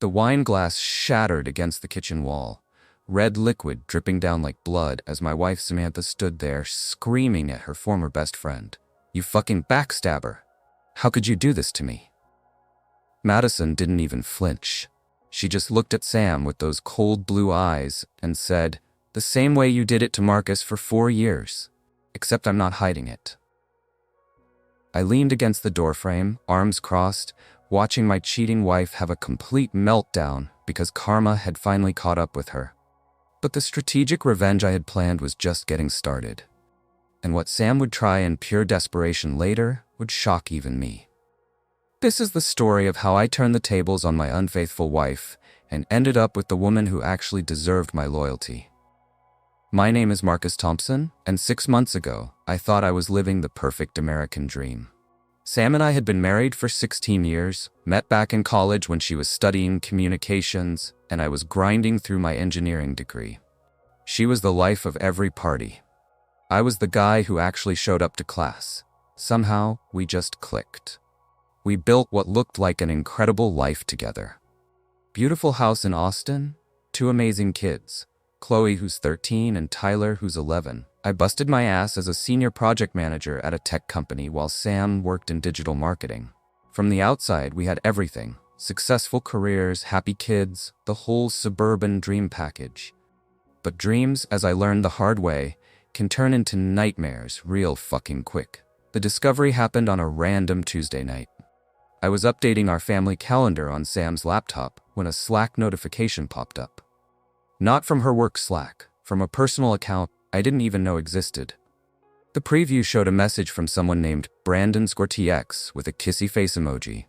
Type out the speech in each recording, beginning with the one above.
The wine glass shattered against the kitchen wall, red liquid dripping down like blood as my wife Samantha stood there screaming at her former best friend. "You fucking backstabber! How could you do this to me?" Madison didn't even flinch. She just looked at Sam with those cold blue eyes and said, "The same way you did it to Marcus for 4 years. Except I'm not hiding it." I leaned against the doorframe, arms crossed, watching my cheating wife have a complete meltdown because karma had finally caught up with her. But the strategic revenge I had planned was just getting started. And what Sam would try in pure desperation later would shock even me. This is the story of how I turned the tables on my unfaithful wife and ended up with the woman who actually deserved my loyalty. My name is Marcus Thompson, and 6 months ago, I thought I was living the perfect American dream. Sam and I had been married for 16 years, met back in college when she was studying communications, and I was grinding through my engineering degree. She was the life of every party. I was the guy who actually showed up to class. Somehow, we just clicked. We built what looked like an incredible life together. Beautiful house in Austin, 2 amazing kids, Chloe who's 13 and Tyler who's 11. I busted my ass as a senior project manager at a tech company while Sam worked in digital marketing. From the outside, we had everything: successful careers, happy kids, the whole suburban dream package. But dreams, as I learned the hard way, can turn into nightmares real fucking quick. The discovery happened on a random Tuesday night. I was updating our family calendar on Sam's laptop when a Slack notification popped up. Not from her work Slack, from a personal account I didn't even know existed. The preview showed a message from someone named Brandon TX with a kissy face emoji.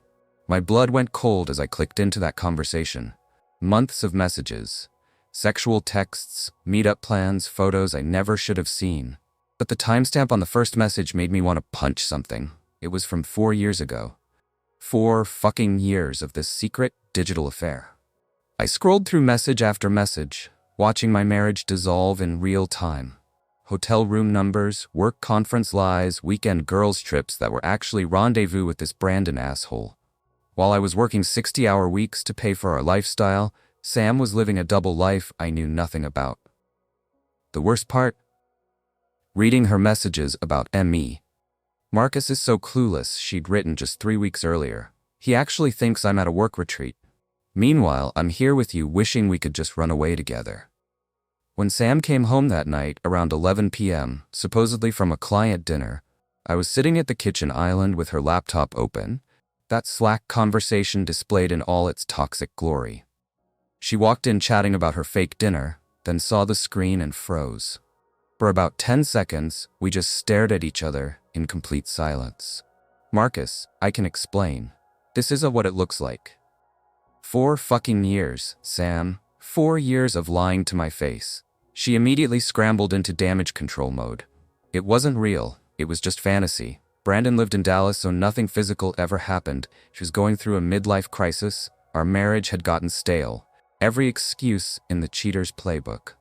My blood went cold as I clicked into that conversation. Months of messages, sexual texts, meetup plans, photos I never should have seen. But the timestamp on the first message made me want to punch something. It was from 4 years ago. 4 fucking years of this secret digital affair. I scrolled through message after message, watching my marriage dissolve in real time. Hotel room numbers, work conference lies, weekend girls trips that were actually rendezvous with this Brandon asshole. While I was working 60-hour weeks to pay for our lifestyle, Sam was living a double life I knew nothing about. The worst part? Reading her messages about me. Marcus is so clueless she'd written just 3 weeks earlier. He actually thinks I'm at a work retreat. Meanwhile, I'm here with you wishing we could just run away together. When Sam came home that night around 11 p.m., supposedly from a client dinner, I was sitting at the kitchen island with her laptop open, that Slack conversation displayed in all its toxic glory. She walked in chatting about her fake dinner, then saw the screen and froze. For about 10 seconds, we just stared at each other in complete silence. "Marcus, I can explain. This isn't what it looks like." 4 fucking years, Sam. 4 years of lying to my face. She immediately scrambled into damage control mode. It wasn't real. It was just fantasy. Brandon lived in Dallas, so nothing physical ever happened. She was going through a midlife crisis. Our marriage had gotten stale. Every excuse in the cheater's playbook.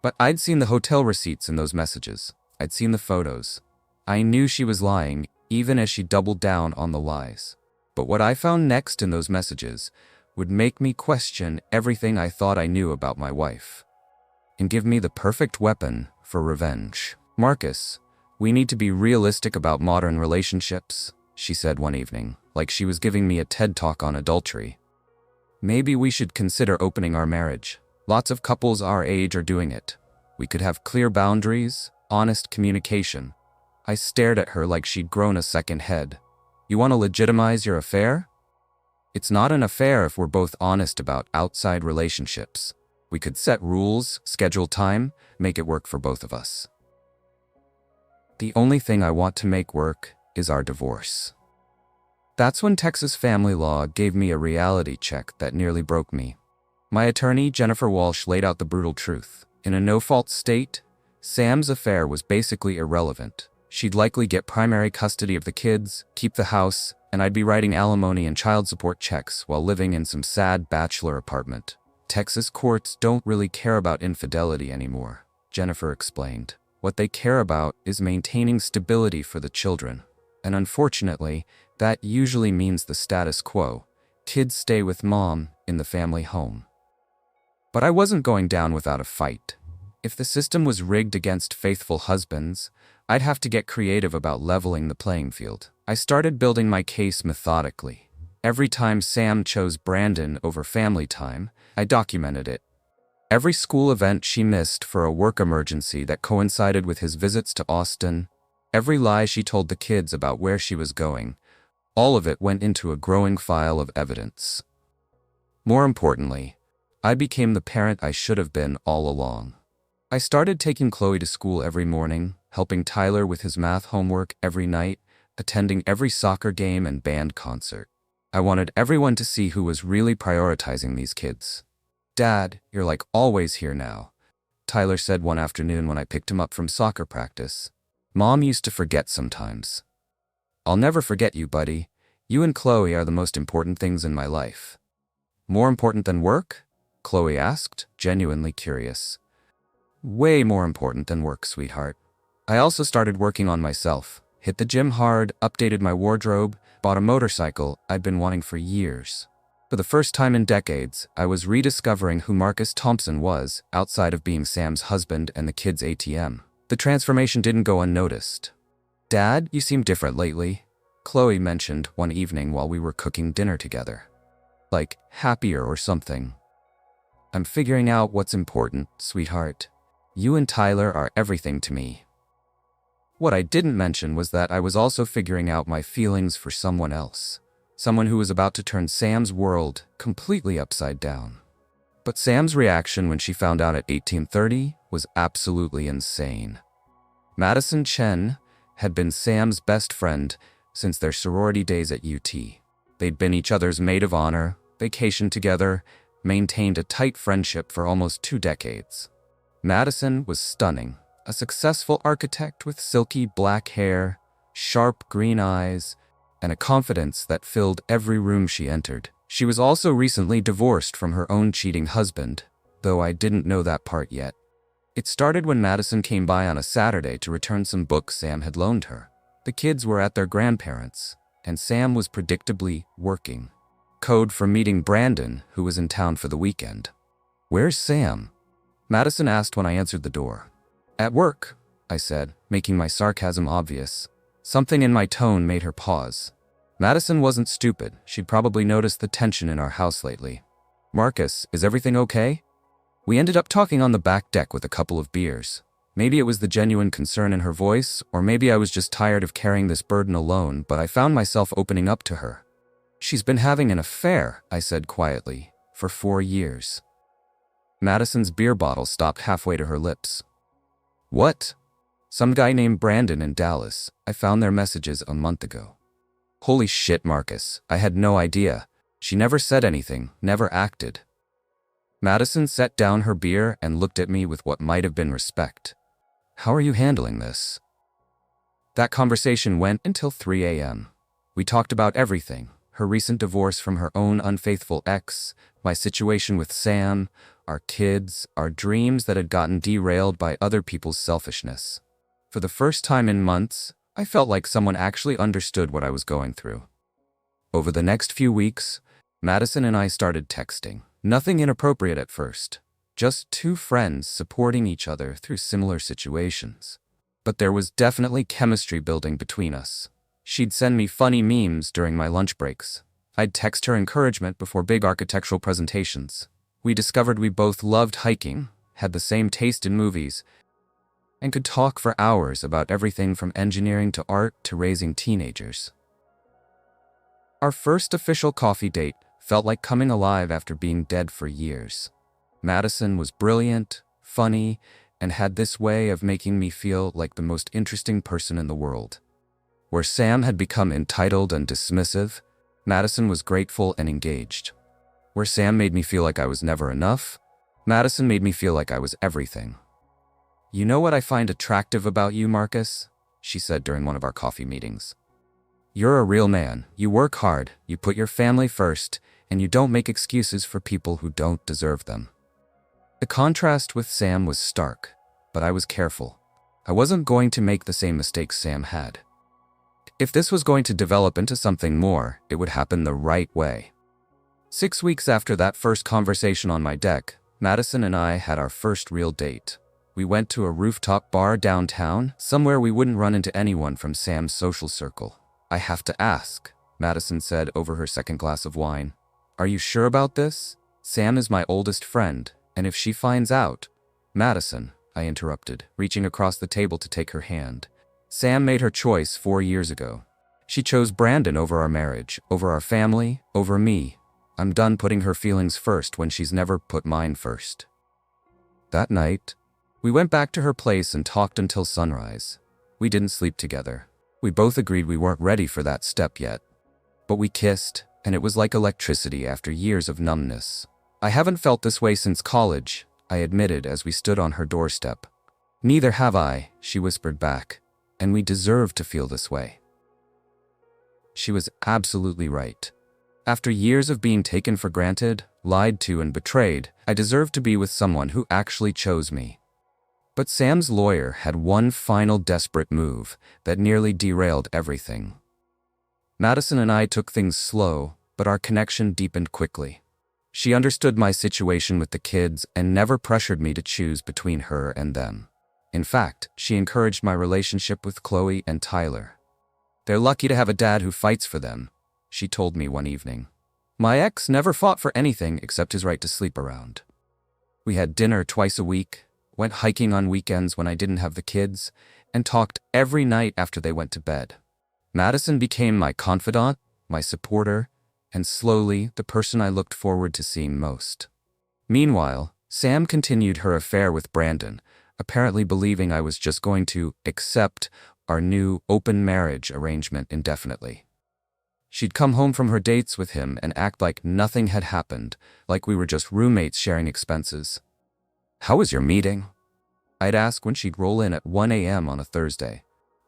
But I'd seen the hotel receipts in those messages. I'd seen the photos. I knew she was lying, even as she doubled down on the lies. But what I found next in those messages would make me question everything I thought I knew about my wife. And give me the perfect weapon for revenge. "Marcus, we need to be realistic about modern relationships," she said one evening, like she was giving me a TED talk on adultery. "Maybe we should consider opening our marriage. Lots of couples our age are doing it. We could have clear boundaries, honest communication." I stared at her like she'd grown a second head. "You want to legitimize your affair? It's not an affair if we're both honest about outside relationships. We could set rules, schedule time, make it work for both of us. The only thing I want to make work is our divorce." That's when Texas family law gave me a reality check that nearly broke me. My attorney, Jennifer Walsh, laid out the brutal truth. In a no-fault state, Sam's affair was basically irrelevant. She'd likely get primary custody of the kids, keep the house, and I'd be writing alimony and child support checks while living in some sad bachelor apartment. Texas courts don't really care about infidelity anymore, Jennifer explained. What they care about is maintaining stability for the children. And unfortunately, that usually means the status quo, Kids stay with mom in the family home. But I wasn't going down without a fight. If the system was rigged against faithful husbands, I'd have to get creative about leveling the playing field. I started building my case methodically. Every time Sam chose Brandon over family time, I documented it. Every school event she missed for a work emergency that coincided with his visits to Austin, every lie she told the kids about where she was going, all of it went into a growing file of evidence. More importantly, I became the parent I should have been all along. I started taking Chloe to school every morning, helping Tyler with his math homework every night, attending every soccer game and band concert. I wanted everyone to see who was really prioritizing these kids. "Dad, you're like always here now," Tyler said one afternoon when I picked him up from soccer practice. "Mom used to forget sometimes." "I'll never forget you, buddy. You and Chloe are the most important things in my life." "More important than work?" Chloe asked, genuinely curious. "Way more important than work, sweetheart. I also started working on myself, hit the gym hard, updated my wardrobe, bought a motorcycle I'd been wanting for years. For the first time in decades, I was rediscovering who Marcus Thompson was outside of being Sam's husband and the kids' ATM. The transformation didn't go unnoticed. "Dad, you seem different lately," Chloe mentioned one evening while we were cooking dinner together. "Like, happier or something." "I'm figuring out what's important, sweetheart. You and Tyler are everything to me." What I didn't mention was that I was also figuring out my feelings for someone else. Someone who was about to turn Sam's world completely upside down. But Sam's reaction when she found out at 1830 was absolutely insane. Madison Chen had been Sam's best friend since their sorority days at UT. They'd been each other's maid of honor, vacationed together, maintained a tight friendship for almost 2 decades. Madison was stunning, a successful architect with silky black hair, sharp green eyes, and a confidence that filled every room she entered. She was also recently divorced from her own cheating husband, though I didn't know that part yet. It started when Madison came by on a Saturday to return some books Sam had loaned her. The kids were at their grandparents', and Sam was predictably working. Code for meeting Brandon, who was in town for the weekend. "Where's Sam?" Madison asked when I answered the door. "At work," I said, making my sarcasm obvious. Something in my tone made her pause. Madison wasn't stupid. She'd probably noticed the tension in our house lately. "Marcus, is everything okay?" We ended up talking on the back deck with a couple of beers. Maybe it was the genuine concern in her voice, or maybe I was just tired of carrying this burden alone, but I found myself opening up to her. "She's been having an affair," I said quietly, "for 4 years. Madison's beer bottle stopped halfway to her lips. "What?" "Some guy named Brandon in Dallas. I found their messages a month ago." "Holy shit, Marcus. I had no idea. She never said anything, never acted." Madison set down her beer and looked at me with what might have been respect. "How are you handling this?" That conversation went until 3 a.m. We talked about everything: her recent divorce from her own unfaithful ex, my situation with Sam, our kids, our dreams that had gotten derailed by other people's selfishness. For the first time in months, I felt like someone actually understood what I was going through. Over the next few weeks, Madison and I started texting. Nothing inappropriate at first, just 2 friends supporting each other through similar situations. But there was definitely chemistry building between us. She'd send me funny memes during my lunch breaks. I'd text her encouragement before big architectural presentations. We discovered we both loved hiking, had the same taste in movies, and could talk for hours about everything from engineering to art to raising teenagers. Our first official coffee date felt like coming alive after being dead for years. Madison was brilliant, funny, and had this way of making me feel like the most interesting person in the world. Where Sam had become entitled and dismissive, Madison was grateful and engaged. Where Sam made me feel like I was never enough, Madison made me feel like I was everything. "You know what I find attractive about you, Marcus?" she said during one of our coffee meetings. "You're a real man. You work hard, you put your family first, and you don't make excuses for people who don't deserve them." The contrast with Sam was stark, but I was careful. I wasn't going to make the same mistakes Sam had. If this was going to develop into something more, it would happen the right way. 6 weeks after that first conversation on my deck, Madison and I had our first real date. We went to a rooftop bar downtown, somewhere we wouldn't run into anyone from Sam's social circle. "I have to ask," Madison said over her second glass of wine. "Are you sure about this? Sam is my oldest friend, and if she finds out—" "Madison," I interrupted, reaching across the table to take her hand. "Sam made her choice 4 years ago. She chose Brandon over our marriage, over our family, over me. I'm done putting her feelings first when she's never put mine first." That night, we went back to her place and talked until sunrise. We didn't sleep together. We both agreed we weren't ready for that step yet. But we kissed, and it was like electricity after years of numbness. "I haven't felt this way since college," I admitted as we stood on her doorstep. "Neither have I," she whispered back, "and we deserve to feel this way." She was absolutely right. After years of being taken for granted, lied to, and betrayed, I deserved to be with someone who actually chose me. But Sam's lawyer had one final desperate move that nearly derailed everything. Madison and I took things slow, but our connection deepened quickly. She understood my situation with the kids and never pressured me to choose between her and them. In fact, she encouraged my relationship with Chloe and Tyler. "They're lucky to have a dad who fights for them," she told me one evening. "My ex never fought for anything except his right to sleep around." We had dinner twice a week, went hiking on weekends when I didn't have the kids, and talked every night after they went to bed. Madison became my confidant, my supporter, and slowly the person I looked forward to seeing most. Meanwhile, Sam continued her affair with Brandon, apparently believing I was just going to accept our new open marriage arrangement indefinitely. She'd come home from her dates with him and act like nothing had happened, like we were just roommates sharing expenses. "How was your meeting?" I'd ask when she'd roll in at 1 a.m. on a Thursday.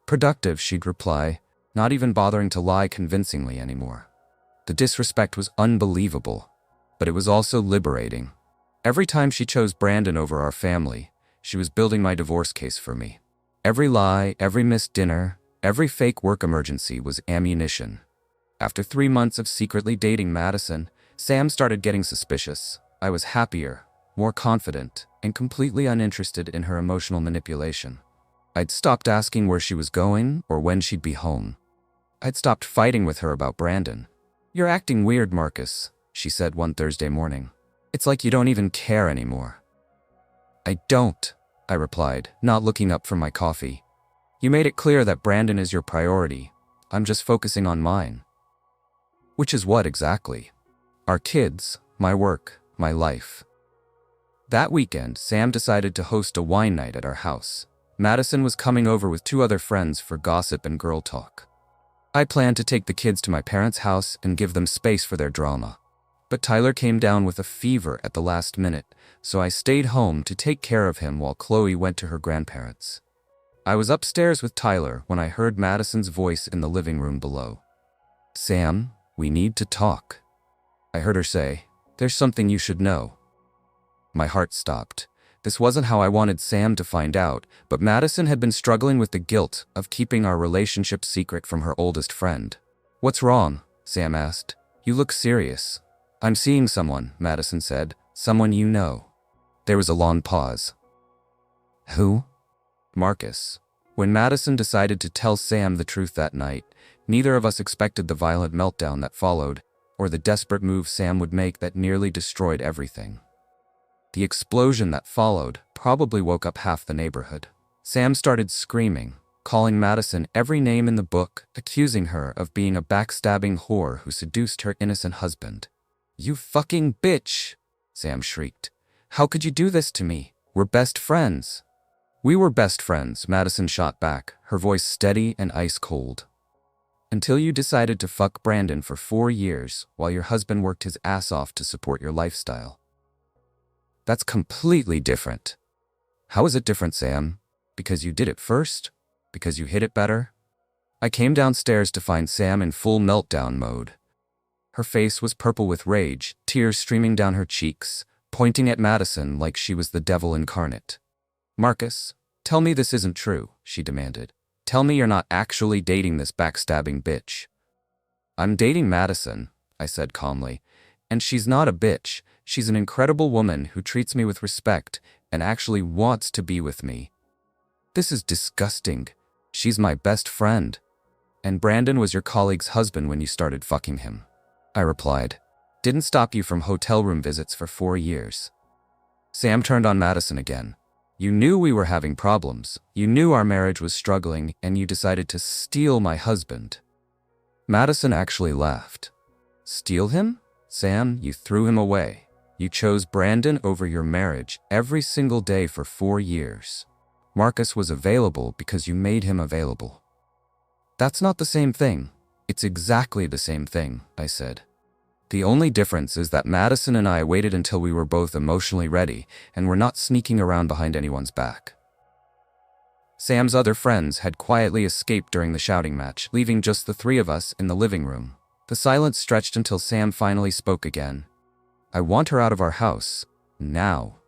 "Productive," she'd reply, not even bothering to lie convincingly anymore. The disrespect was unbelievable, but it was also liberating. Every time she chose Brandon over our family, she was building my divorce case for me. Every lie, every missed dinner, every fake work emergency was ammunition. After 3 months of secretly dating Madison, Sam started getting suspicious. I was happier, more confident, and completely uninterested in her emotional manipulation. I'd stopped asking where she was going or when she'd be home. I'd stopped fighting with her about Brandon. "You're acting weird, Marcus," she said one Thursday morning. "It's like you don't even care anymore." "I don't," I replied, not looking up from my coffee. "You made it clear that Brandon is your priority. I'm just focusing on mine." "Which is what exactly?" "Our kids, my work, my life." That weekend, Sam decided to host a wine night at our house. Madison was coming over with 2 other friends for gossip and girl talk. I planned to take the kids to my parents' house and give them space for their drama. But Tyler came down with a fever at the last minute, so I stayed home to take care of him while Chloe went to her grandparents'. I was upstairs with Tyler when I heard Madison's voice in the living room below. "Sam, we need to talk." I heard her say, "There's something you should know." My heart stopped. This wasn't how I wanted Sam to find out, but Madison had been struggling with the guilt of keeping our relationship secret from her oldest friend. "What's wrong?" Sam asked. "You look serious." "I'm seeing someone," Madison said. "Someone you know." There was a long pause. "Who?" "Marcus." When Madison decided to tell Sam the truth that night, neither of us expected the violent meltdown that followed, or the desperate move Sam would make that nearly destroyed everything. The explosion that followed probably woke up half the neighborhood. Sam started screaming, calling Madison every name in the book, accusing her of being a backstabbing whore who seduced her innocent husband. "You fucking bitch!" Sam shrieked. "How could you do this to me? We're best friends." "We were best friends," Madison shot back, her voice steady and ice cold. "Until you decided to fuck Brandon for 4 years while your husband worked his ass off to support your lifestyle. That's completely different." "How is it different, Sam? Because you did it first? Because you hid it better?" I came downstairs to find Sam in full meltdown mode. Her face was purple with rage, tears streaming down her cheeks, pointing at Madison like she was the devil incarnate. "Marcus, tell me this isn't true," she demanded. "Tell me you're not actually dating this backstabbing bitch." "I'm dating Madison," I said calmly, And she's not a bitch. She's an incredible woman who treats me with respect and actually wants to be with me. This is disgusting. She's my best friend. And Brandon was your colleague's husband when you started fucking him, I replied. Didn't stop you from hotel room visits for 4 years. Sam turned on Madison again. You knew we were having problems. You knew our marriage was struggling, and you decided to steal my husband. Madison actually laughed. Steal him? Sam, you threw him away. You chose Brandon over your marriage every single day for 4 years. Marcus was available because you made him available. That's not the same thing. It's exactly the same thing, I said. The only difference is that Madison and I waited until we were both emotionally ready and were not sneaking around behind anyone's back. Sam's other friends had quietly escaped during the shouting match, leaving just the 3 of us in the living room. The silence stretched until Sam finally spoke again. I want her out of our house. Now.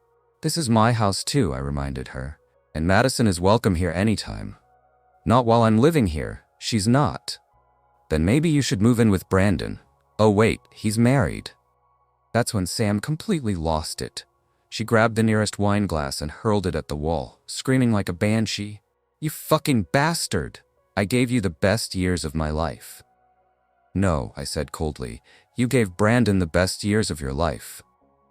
This is my house too, I reminded her. And Madison is welcome here anytime. Not while I'm living here. She's not. Then maybe you should move in with Brandon. Oh wait, he's married. That's when Sam completely lost it. She grabbed the nearest wine glass and hurled it at the wall, screaming like a banshee. You fucking bastard! I gave you the best years of my life. No, I said coldly. You gave Brandon the best years of your life.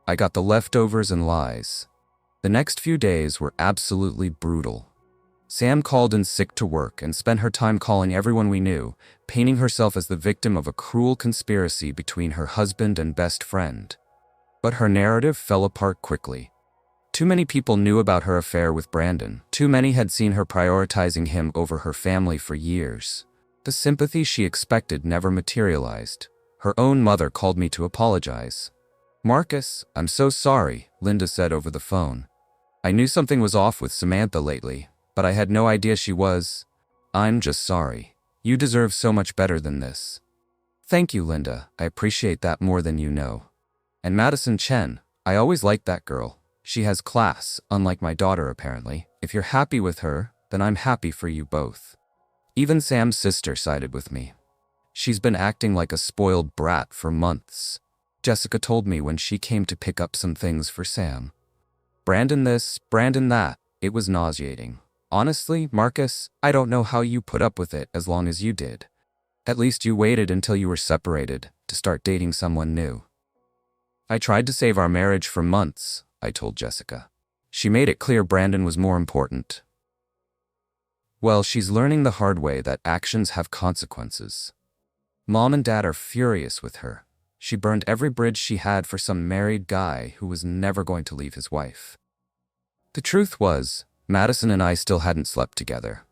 I got the leftovers and lies. The next few days were absolutely brutal. Sam called in sick to work and spent her time calling everyone we knew, painting herself as the victim of a cruel conspiracy between her husband and best friend. But her narrative fell apart quickly. Too many people knew about her affair with Brandon. Too many had seen her prioritizing him over her family for years. The sympathy she expected never materialized. Her own mother called me to apologize. Marcus, I'm so sorry, Linda said over the phone. I knew something was off with Samantha lately, but I had no idea she was. I'm just sorry. You deserve so much better than this. Thank you, Linda. I appreciate that more than you know. And Madison Chen, I always liked that girl. She has class, unlike my daughter apparently. If you're happy with her, then I'm happy for you both. Even Sam's sister sided with me. She's been acting like a spoiled brat for months. Jessica told me when she came to pick up some things for Sam. Brandon this, Brandon that. It was nauseating. Honestly, Marcus, I don't know how you put up with it as long as you did. At least you waited until you were separated to start dating someone new. I tried to save our marriage for months, I told Jessica. She made it clear Brandon was more important. Well, she's learning the hard way that actions have consequences. Mom and Dad are furious with her. She burned every bridge she had for some married guy who was never going to leave his wife. The truth was, Madison and I still hadn't slept together.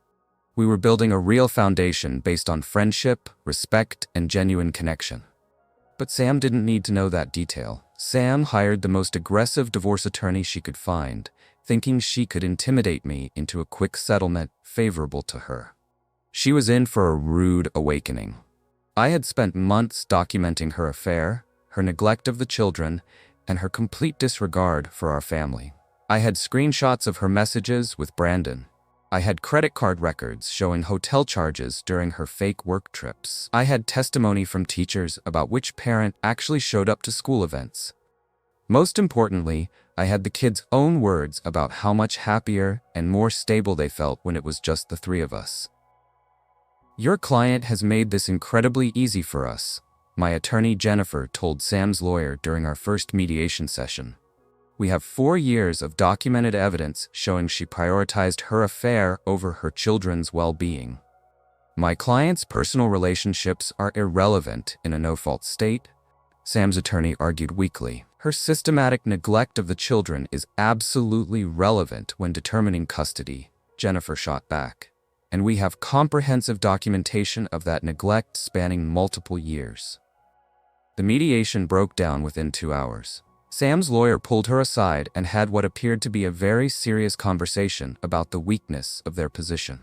We were building a real foundation based on friendship, respect, and genuine connection. But Sam didn't need to know that detail. Sam hired the most aggressive divorce attorney she could find, thinking she could intimidate me into a quick settlement favorable to her. She was in for a rude awakening. I had spent months documenting her affair, her neglect of the children, and her complete disregard for our family. I had screenshots of her messages with Brandon. I had credit card records showing hotel charges during her fake work trips. I had testimony from teachers about which parent actually showed up to school events. Most importantly, I had the kids' own words about how much happier and more stable they felt when it was just the 3 of us. Your client has made this incredibly easy for us, my attorney Jennifer told Sam's lawyer during our first mediation session. We have 4 years of documented evidence showing she prioritized her affair over her children's well-being. My client's personal relationships are irrelevant in a no-fault state, Sam's attorney argued weakly. Her systematic neglect of the children is absolutely relevant when determining custody, Jennifer shot back. And we have comprehensive documentation of that neglect spanning multiple years. The mediation broke down within 2 hours. Sam's lawyer pulled her aside and had what appeared to be a very serious conversation about the weakness of their position.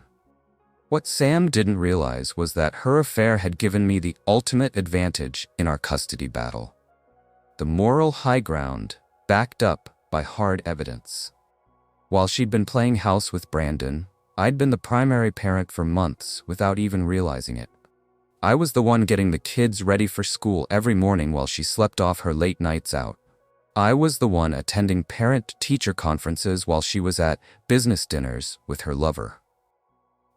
What Sam didn't realize was that her affair had given me the ultimate advantage in our custody battle. The moral high ground, backed up by hard evidence. While she'd been playing house with Brandon, I'd been the primary parent for months without even realizing it. I was the one getting the kids ready for school every morning while she slept off her late nights out. I was the one attending parent-teacher conferences while she was at business dinners with her lover.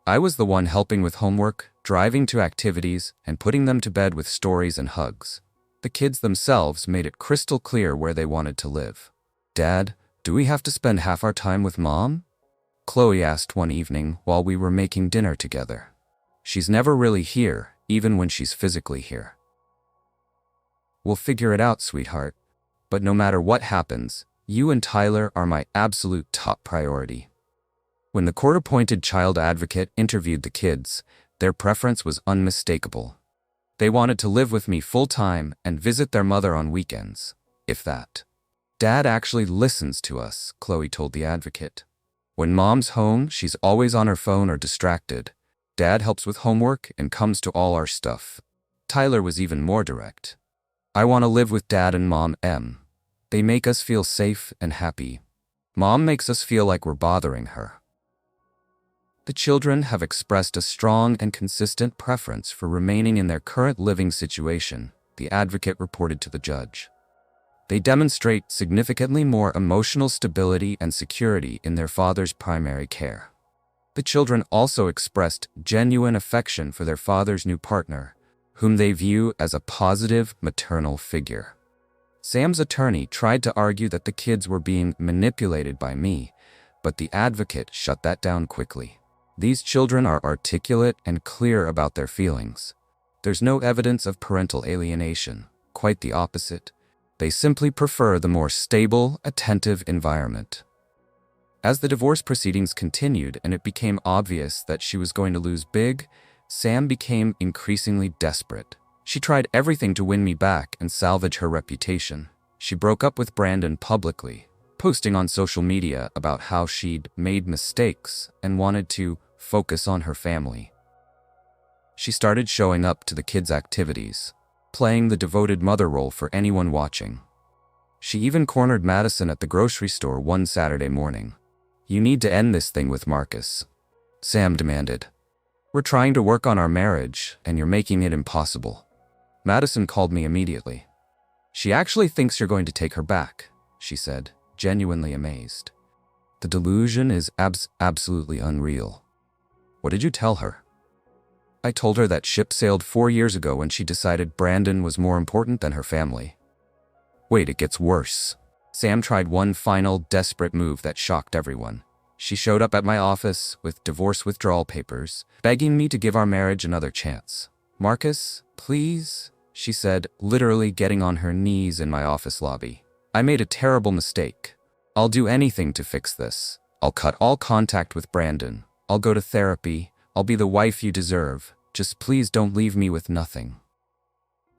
I was the one helping with homework, driving to activities, and putting them to bed with stories and hugs. The kids themselves made it crystal clear where they wanted to live. "Dad, do we have to spend half our time with Mom?" Chloe asked one evening while we were making dinner together. "She's never really here, even when she's physically here." "We'll figure it out, sweetheart. But no matter what happens, you and Tyler are my absolute top priority." When the court-appointed child advocate interviewed the kids, their preference was unmistakable. They wanted to live with me full-time and visit their mother on weekends, if that. "Dad actually listens to us," Chloe told the advocate. "When Mom's home, she's always on her phone or distracted. Dad helps with homework and comes to all our stuff." Tyler was even more direct. "I want to live with Dad and Mom M. They make us feel safe and happy. Mom makes us feel like we're bothering her." The children have expressed a strong and consistent preference for remaining in their current living situation, the advocate reported to the judge. They demonstrate significantly more emotional stability and security in their father's primary care. The children also expressed genuine affection for their father's new partner, whom they view as a positive maternal figure. Sam's attorney tried to argue that the kids were being manipulated by me, but the advocate shut that down quickly. These children are articulate and clear about their feelings. There's no evidence of parental alienation, quite the opposite. They simply prefer the more stable, attentive environment. As the divorce proceedings continued and it became obvious that she was going to lose big, Sam became increasingly desperate. She tried everything to win me back and salvage her reputation. She broke up with Brandon publicly, posting on social media about how she'd made mistakes and wanted to focus on her family. She started showing up to the kids' activities, playing the devoted mother role for anyone watching. She even cornered Madison at the grocery store one Saturday morning. "You need to end this thing with Marcus," Sam demanded. "We're trying to work on our marriage, and you're making it impossible." Madison called me immediately. "She actually thinks you're going to take her back," she said, genuinely amazed. "The delusion is absolutely unreal." "What did you tell her?" "I told her that ship sailed 4 years ago when she decided Brandon was more important than her family." "Wait, it gets worse." Sam tried one final desperate move that shocked everyone. She showed up at my office with divorce withdrawal papers, begging me to give our marriage another chance. "Marcus, please," she said, literally getting on her knees in my office lobby. "I made a terrible mistake. I'll do anything to fix this. I'll cut all contact with Brandon. I'll go to therapy. I'll be the wife you deserve. Just please don't leave me with nothing."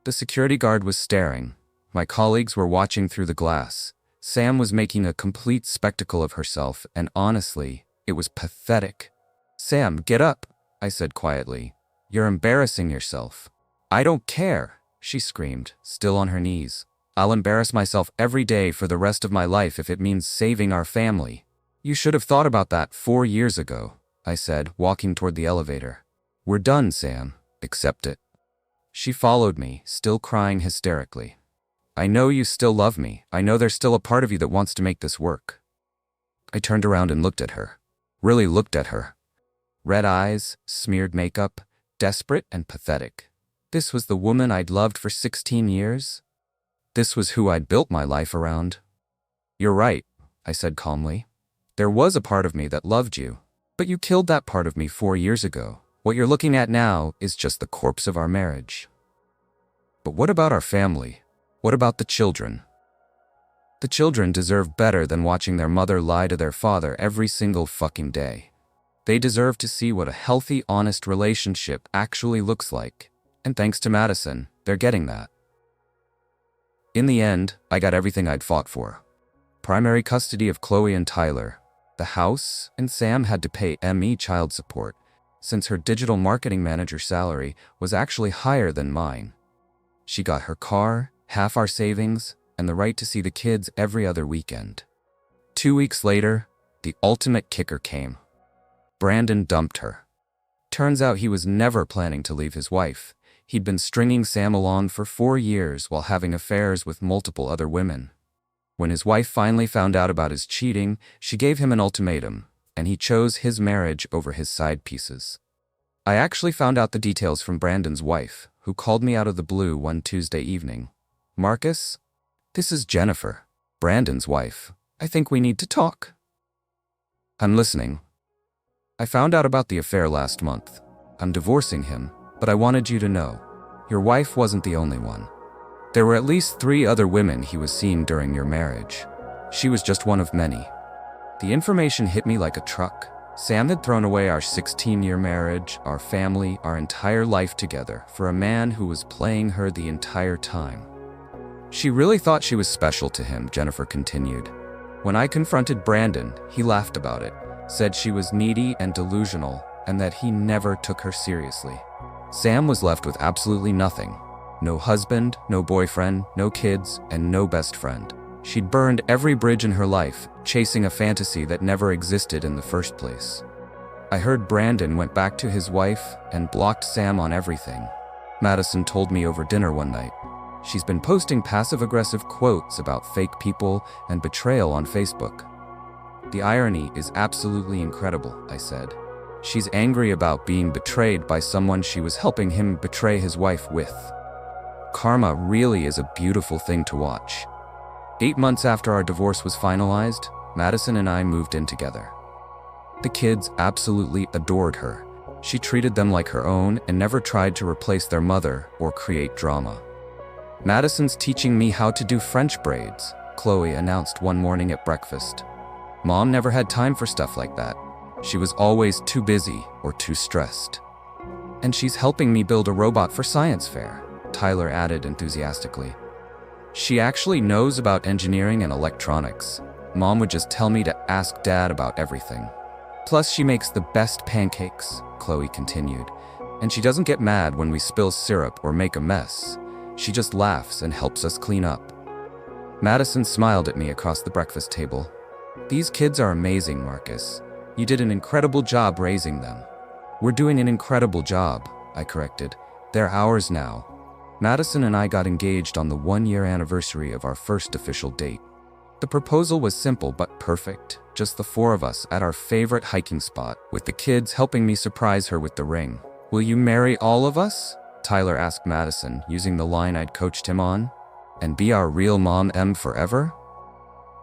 The security guard was staring. My colleagues were watching through the glass. Sam was making a complete spectacle of herself, and honestly, it was pathetic. "Sam, get up," I said quietly. "You're embarrassing yourself." "I don't care," she screamed, still on her knees. "I'll embarrass myself every day for the rest of my life if it means saving our family." "You should have thought about that 4 years ago," I said, walking toward the elevator. "We're done, Sam. Accept it." She followed me, still crying hysterically. "I know you still love me. I know there's still a part of you that wants to make this work." I turned around and looked at her. Really looked at her. Red eyes, smeared makeup, desperate and pathetic. This was the woman I'd loved for 16 years? This was who I'd built my life around? "You're right," I said calmly. "There was a part of me that loved you, but you killed that part of me 4 years ago. What you're looking at now is just the corpse of our marriage." "But what about our family? What about the children?" "The children deserve better than watching their mother lie to their father every single fucking day. They deserve to see what a healthy, honest relationship actually looks like. And thanks to Madison, they're getting that." In the end, I got everything I'd fought for. Primary custody of Chloe and Tyler. The house, and Sam had to pay ME child support, since her digital marketing manager salary was actually higher than mine. She got her car, half our savings, and the right to see the kids every other weekend. 2 weeks later, the ultimate kicker came. Brandon dumped her. Turns out he was never planning to leave his wife. He'd been stringing Sam along for 4 years while having affairs with multiple other women. When his wife finally found out about his cheating, she gave him an ultimatum, and he chose his marriage over his side pieces. I actually found out the details from Brandon's wife, who called me out of the blue one Tuesday evening. "Marcus, this is Jennifer, Brandon's wife. I think we need to talk." "I'm listening." "I found out about the affair last month. I'm divorcing him, but I wanted you to know. Your wife wasn't the only one. There were at least 3 other women he was seeing during your marriage. She was just one of many." The information hit me like a truck. Sam had thrown away our 16-year marriage, our family, our entire life together for a man who was playing her the entire time. "She really thought she was special to him," Jennifer continued. "When I confronted Brandon, he laughed about it, said she was needy and delusional, and that he never took her seriously. Sam was left with absolutely nothing. No husband, no boyfriend, no kids, and no best friend. She'd burned every bridge in her life, chasing a fantasy that never existed in the first place. I heard Brandon went back to his wife and blocked Sam on everything. Madison told me over dinner one night. She's been posting passive-aggressive quotes about fake people and betrayal on Facebook. The irony is absolutely incredible," I said. "She's angry about being betrayed by someone she was helping him betray his wife with. Karma really is a beautiful thing to watch." 8 months after our divorce was finalized, Madison and I moved in together. The kids absolutely adored her. She treated them like her own and never tried to replace their mother or create drama. "Madison's teaching me how to do French braids," Chloe announced one morning at breakfast. "Mom never had time for stuff like that. She was always too busy or too stressed." "And she's helping me build a robot for science fair," Tyler added enthusiastically. "She actually knows about engineering and electronics. Mom would just tell me to ask Dad about everything. Plus, she makes the best pancakes," Chloe continued. "And she doesn't get mad when we spill syrup or make a mess. She just laughs and helps us clean up." Madison smiled at me across the breakfast table. "These kids are amazing, Marcus. You did an incredible job raising them." "We're doing an incredible job," I corrected. "They're ours now." Madison and I got engaged on the 1-year anniversary of our first official date. The proposal was simple but perfect, just the 4 of us at our favorite hiking spot, with the kids helping me surprise her with the ring. "Will you marry all of us?" Tyler asked Madison, using the line I'd coached him on. "And be our real Mom M forever?"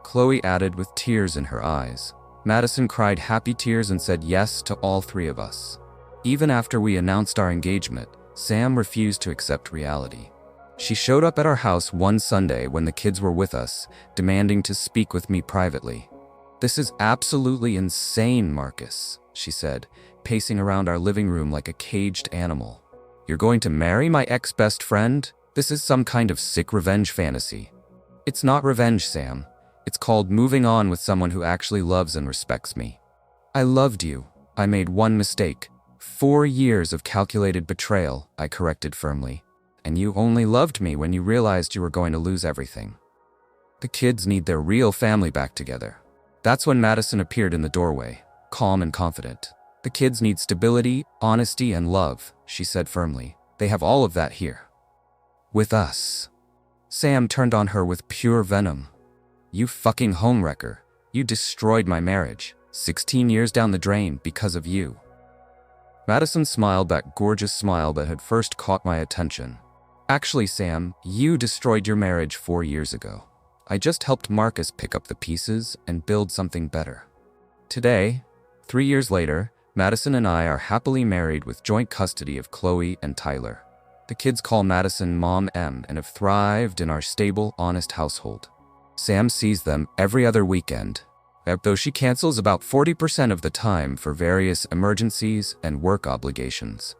Chloe added with tears in her eyes. Madison cried happy tears and said yes to all 3 of us. Even after we announced our engagement, Sam refused to accept reality. She showed up at our house one Sunday when the kids were with us, demanding to speak with me privately. "This is absolutely insane, Marcus," she said, pacing around our living room like a caged animal. "You're going to marry my ex-best friend? This is some kind of sick revenge fantasy." "It's not revenge, Sam. It's called moving on with someone who actually loves and respects me. I loved you. I made one mistake. 4 years of calculated betrayal," I corrected firmly. "And you only loved me when you realized you were going to lose everything." "The kids need their real family back together." That's when Madison appeared in the doorway, calm and confident. "The kids need stability, honesty, and love," she said firmly. "They have all of that here. With us." Sam turned on her with pure venom. "You fucking homewrecker. You destroyed my marriage. 16 years down the drain because of you." Madison smiled that gorgeous smile that had first caught my attention. "Actually, Sam, you destroyed your marriage 4 years ago. I just helped Marcus pick up the pieces and build something better." Today, 3 years later, Madison and I are happily married with joint custody of Chloe and Tyler. The kids call Madison Mom M and have thrived in our stable, honest household. Sam sees them every other weekend, though she cancels about 40% of the time for various emergencies and work obligations.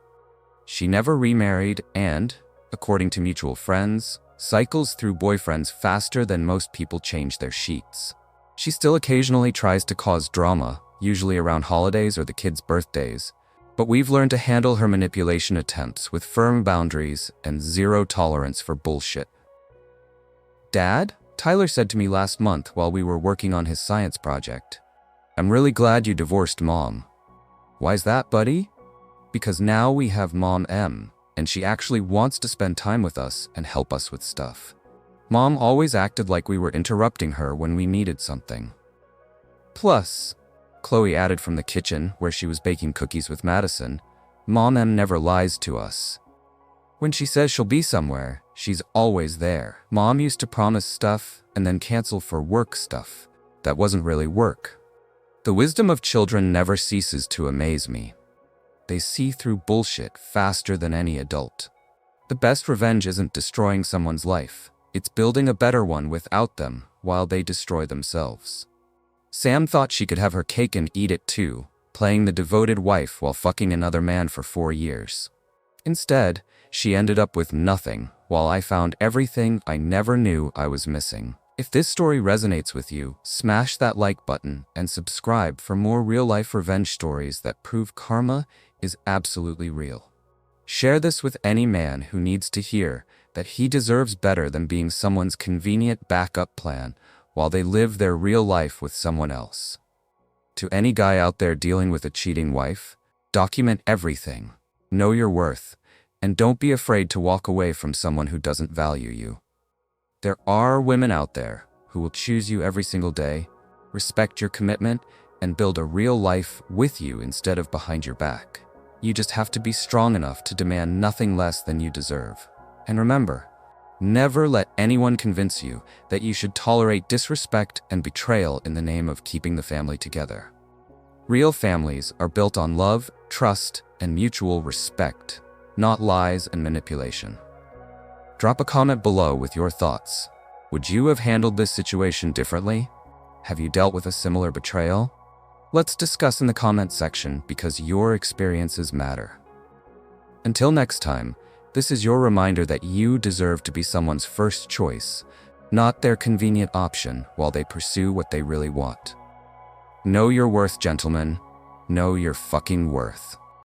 She never remarried and, according to mutual friends, cycles through boyfriends faster than most people change their sheets. She still occasionally tries to cause drama, usually around holidays or the kids' birthdays, but we've learned to handle her manipulation attempts with firm boundaries and zero tolerance for bullshit. "Dad?" Tyler said to me last month while we were working on his science project. "I'm really glad you divorced Mom." "Why's that, buddy?" "Because now we have Mom M. and she actually wants to spend time with us and help us with stuff. Mom always acted like we were interrupting her when we needed something. Plus, Chloe added from the kitchen where she was baking cookies with Madison, Mom never lies to us. When she says she'll be somewhere, she's always there. Mom used to promise stuff and then cancel for work stuff that wasn't really work. The wisdom of children never ceases to amaze me. They see through bullshit faster than any adult. The best revenge isn't destroying someone's life. It's building a better one without them while they destroy themselves. Sam thought she could have her cake and eat it too, playing the devoted wife while fucking another man for 4 years. Instead, she ended up with nothing, while I found everything I never knew I was missing. If this story resonates with you, smash that like button and subscribe for more real-life revenge stories that prove karma is absolutely real. Share this with any man who needs to hear that he deserves better than being someone's convenient backup plan while they live their real life with someone else. To any guy out there dealing with a cheating wife, document everything, know your worth, and don't be afraid to walk away from someone who doesn't value you. There are women out there who will choose you every single day, respect your commitment, and build a real life with you instead of behind your back. You just have to be strong enough to demand nothing less than you deserve. And remember, never let anyone convince you that you should tolerate disrespect and betrayal in the name of keeping the family together. Real families are built on love, trust, and mutual respect, not lies and manipulation. Drop a comment below with your thoughts. Would you have handled this situation differently? Have you dealt with a similar betrayal? Let's discuss in the comment section because your experiences matter. Until next time, this is your reminder that you deserve to be someone's first choice, not their convenient option while they pursue what they really want. Know your worth, gentlemen. Know your fucking worth.